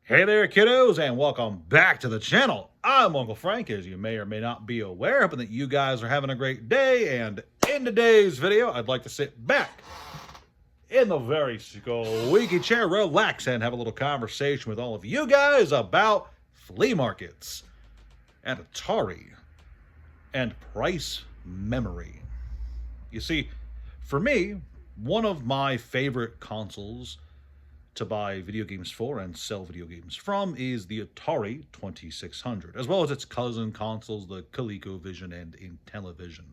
Hey there, kiddos, and welcome back to the channel. I'm Uncle Frank, as you may or may not be aware, hoping that you guys are having a great day. And in today's video, I'd like to sit back in the very squeaky chair, relax, and have a little conversation with all of you guys about flea markets and Atari and price memory. You see, for me, one of my favorite consoles to buy video games for and sell video games from is the Atari 2600, as well as its cousin consoles, the ColecoVision and Intellivision.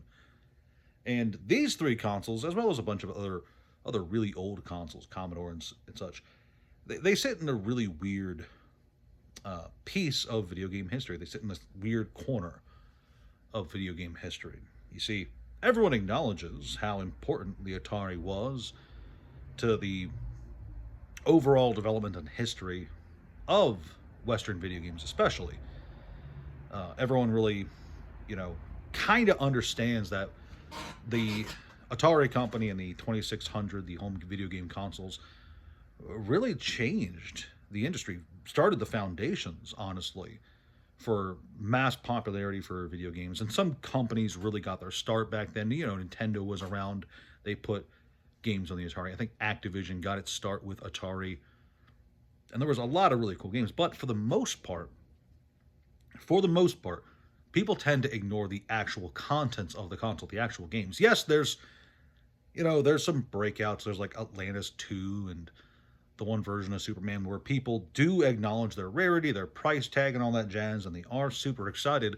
And these three consoles, as well as a bunch of other really old consoles, Commodore and such, they sit in a really weird piece of video game history. They sit in this weird corner of video game history. You see, everyone acknowledges how important the Atari was to the overall development and history of Western video games, especially. Everyone really, kind of understands that the Atari company and the 2600, the home video game consoles, really changed the industry, started the foundations, honestly, for mass popularity for video games. And some companies really got their start back then. Nintendo was around. They put games on the Atari. I think Activision got its start with Atari. And there was a lot of really cool games. But for the most part, people tend to ignore the actual contents of the console, the actual games. Yes, there's some breakouts. There's like Atlantis 2 and the one version of Superman where people do acknowledge their rarity, their price tag, and all that jazz, and they are super excited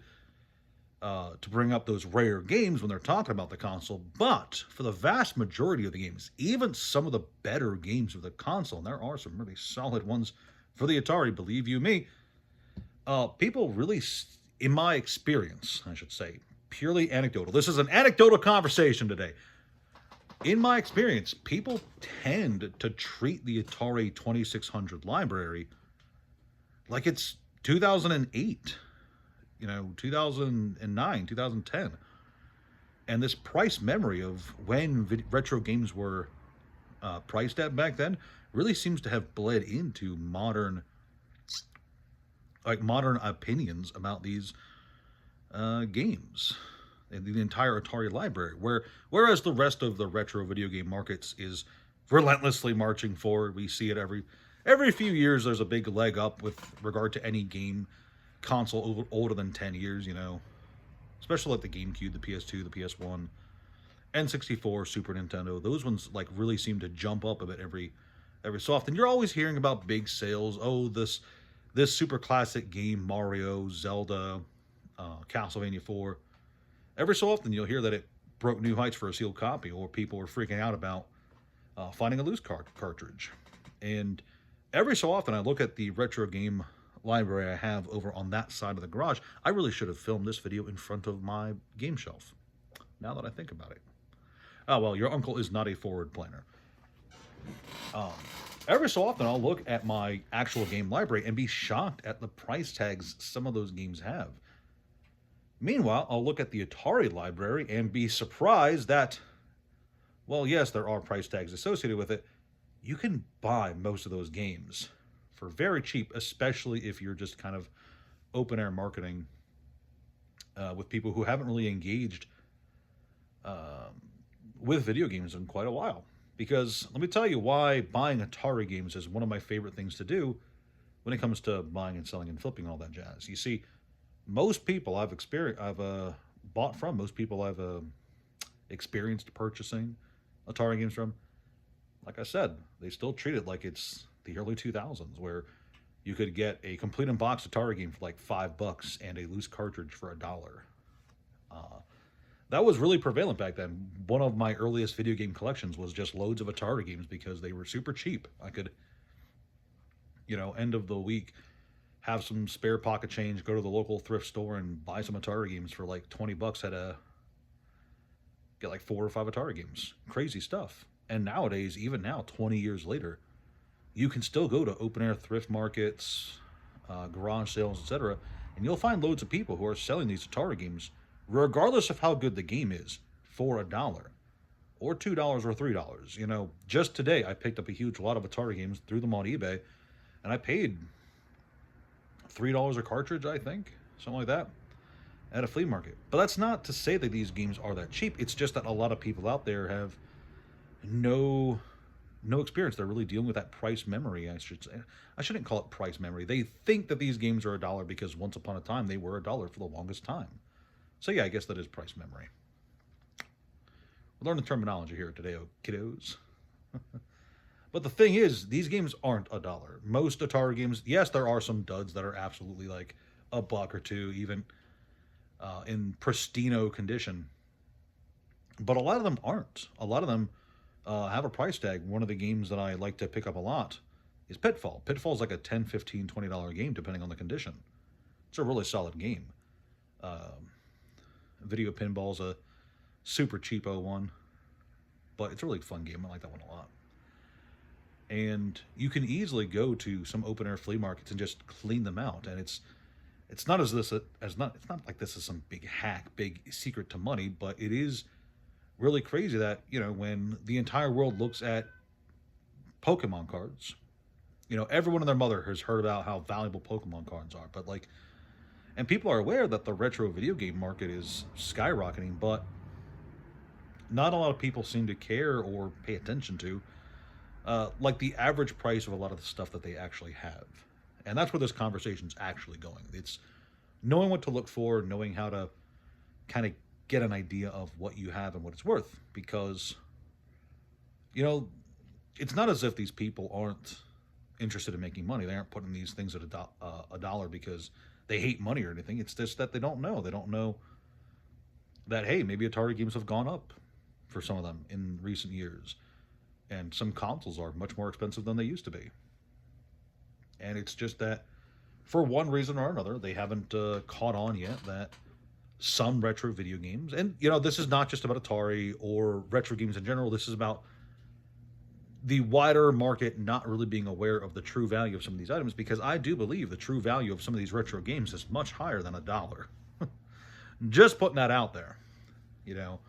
to bring up those rare games when they're talking about the console. But for the vast majority of the games, even some of the better games of the console, and there are some really solid ones for the Atari, believe you me, people really, in my experience, I should say, purely anecdotal. This is an anecdotal conversation today. In my experience, people tend to treat the Atari 2600 library like it's 2008. 2009, 2010. And this price memory of when retro games were priced at back then really seems to have bled into modern opinions about these games and the entire Atari library. Whereas the rest of the retro video game markets is relentlessly marching forward. We see it every few years. There's a big leg up with regard to any game console older than 10 years, especially like the GameCube, the PS2, the PS1, N64, Super Nintendo. Those ones like really seem to jump up a bit every so often. You're always hearing about big sales. Oh, this super classic game, Mario, Zelda, Castlevania 4. Every so often you'll hear that it broke new heights for a sealed copy, or people were freaking out about finding a loose cartridge. And every so often I look at the retro game library I have over on that side of the garage. I really should have filmed this video in front of my game shelf, now that I think about it. Oh, well, your uncle is not a forward planner. Every so often I'll look at my actual game library and be shocked at the price tags some of those games have. Meanwhile, I'll look at the Atari library and be surprised that, well, yes, there are price tags associated with it. You can buy most of those games for very cheap, especially if you're just kind of open air marketing with people who haven't really engaged with video games in quite a while. Because let me tell you why buying Atari games is one of my favorite things to do when it comes to buying and selling and flipping all that jazz. You see, most people I've bought from, most people I've experienced purchasing Atari games from, like I said, they still treat it like it's the early 2000s, where you could get a complete unboxed Atari game for like $5 and a loose cartridge for $1. That was really prevalent back then. One of my earliest video game collections was just loads of Atari games because they were super cheap. I could, end of the week, have some spare pocket change, go to the local thrift store and buy some Atari games for like $20 get like 4 or 5 Atari games. Crazy stuff. And nowadays, even now, 20 years later, you can still go to open air thrift markets, garage sales, etc., and you'll find loads of people who are selling these Atari games, regardless of how good the game is, for $1 or $2 or $3. Just today I picked up a huge lot of Atari games, threw them on eBay, and I paid $3 a cartridge, I think, something like that, at a flea market. But that's not to say that these games are that cheap. It's just that a lot of people out there have no experience. They're really dealing with that price memory, I should say. I shouldn't call it price memory. They think that these games are $1 because once upon a time they were $1 for the longest time. So yeah, I guess that is price memory. We'll learn the terminology here today, oh kiddos. But the thing is, these games aren't $1. Most Atari games, yes, there are some duds that are absolutely like $1 or $2, even in pristino condition. But a lot of them aren't. A lot of them have a price tag. One of the games that I like to pick up a lot is Pitfall. Pitfall is like a $10, $15, $20 game, depending on the condition. It's a really solid game. Video Pinball's a super cheapo one, but it's a really fun game. I like that one a lot. And you can easily go to some open air flea markets and just clean them out. And it's not it's not like this is some big hack, big secret to money, but it is really crazy that, you know, when the entire world looks at Pokemon cards, you know, everyone and their mother has heard about how valuable Pokemon cards are, but like, and people are aware that the retro video game market is skyrocketing, but not a lot of people seem to care or pay attention to like the average price of a lot of the stuff that they actually have. And that's where this conversation's actually going. It's knowing what to look for, knowing how to kind of get an idea of what you have and what it's worth. Because, you know, it's not as if these people aren't interested in making money. They aren't putting these things at a dollar because they hate money or anything. It's just that they don't know. They don't know that, hey, maybe Atari games have gone up for some of them in recent years. And some consoles are much more expensive than they used to be. And it's just that, for one reason or another, they haven't caught on yet that some retro video games, and, you know, this is not just about Atari or retro games in general, this is about the wider market not really being aware of the true value of some of these items, because I do believe the true value of some of these retro games is much higher than $1. Just putting that out there, you know.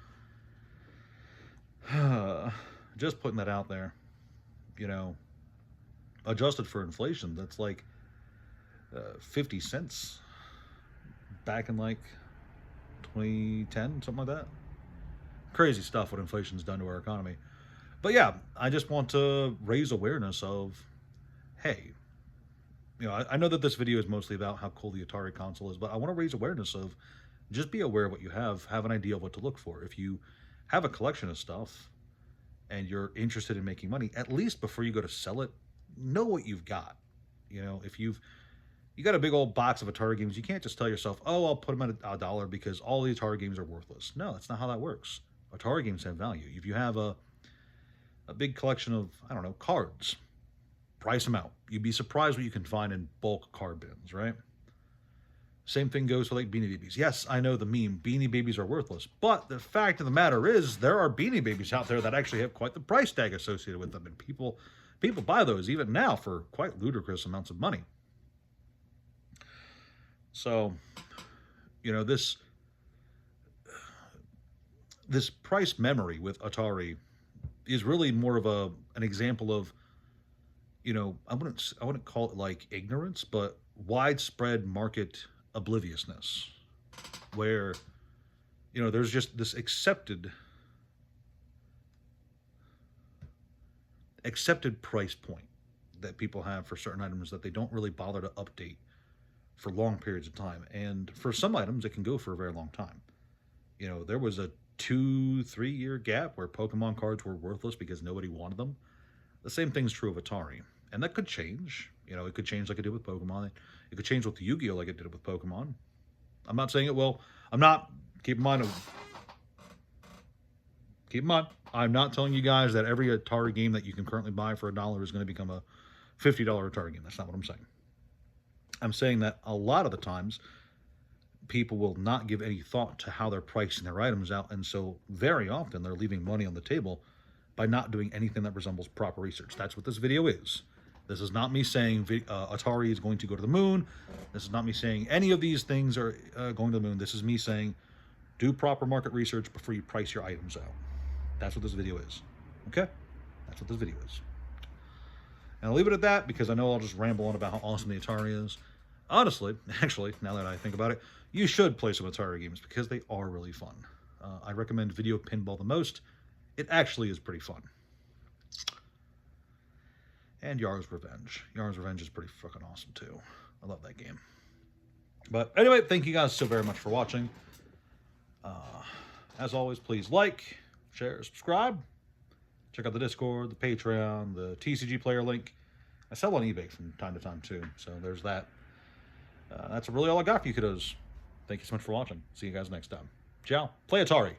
Just putting that out there, you know, adjusted for inflation, that's like 50 cents back in like 2010, something like that. Crazy stuff what inflation's done to our economy. But yeah, I just want to raise awareness of, hey, you know, I know that this video is mostly about how cool the Atari console is, but I want to raise awareness of, just be aware of what you have an idea of what to look for. If you have a collection of stuff and you're interested in making money, at least before you go to sell it, know what you've got. You know, if you got a big old box of Atari games, you can't just tell yourself, oh, I'll put them at $1 because all the Atari games are worthless. No, that's not how that works. Atari games have value. If you have a big collection of, I don't know, cards, price them out. You'd be surprised what you can find in bulk card bins, right? Same thing goes for like Beanie Babies. Yes, I know the meme, Beanie Babies are worthless. But the fact of the matter is, there are Beanie Babies out there that actually have quite the price tag associated with them. And people buy those even now for quite ludicrous amounts of money. So, you know, this price memory with Atari is really more of an example of, you know, I wouldn't call it like ignorance, but widespread market obliviousness, where, you know, there's just this accepted price point that people have for certain items that they don't really bother to update for long periods of time. And for some items, it can go for a very long time. You know, there was a 2-3 year gap where Pokemon cards were worthless because nobody wanted them. The same thing's true of Atari. And that could change. You know, it could change like it did with Pokemon. It could change with Yu-Gi-Oh! Like it did with Pokemon. I'm not saying it will. Keep in mind, I'm not telling you guys that every Atari game that you can currently buy for $1 is going to become a $50 Atari game. That's not what I'm saying. I'm saying that a lot of the times, people will not give any thought to how they're pricing their items out, and so very often they're leaving money on the table by not doing anything that resembles proper research. That's what this video is. This is not me saying Atari is going to go to the moon. This is not me saying any of these things are going to the moon. This is me saying, do proper market research before you price your items out. That's what this video is. Okay? That's what this video is. And I'll leave it at that, because I know I'll just ramble on about how awesome the Atari is. Honestly, actually, now that I think about it, you should play some Atari games because they are really fun. I recommend Video Pinball the most. It actually is pretty fun. And Yar's Revenge. Yar's Revenge is pretty fucking awesome too. I love that game. But anyway, thank you guys so very much for watching. As always, please like, share, subscribe. Check out the Discord, the Patreon, the TCG player link. I sell on eBay from time to time too, so there's that. That's really all I got for you kiddos. Thank you so much for watching. See you guys next time. Ciao. Play Atari.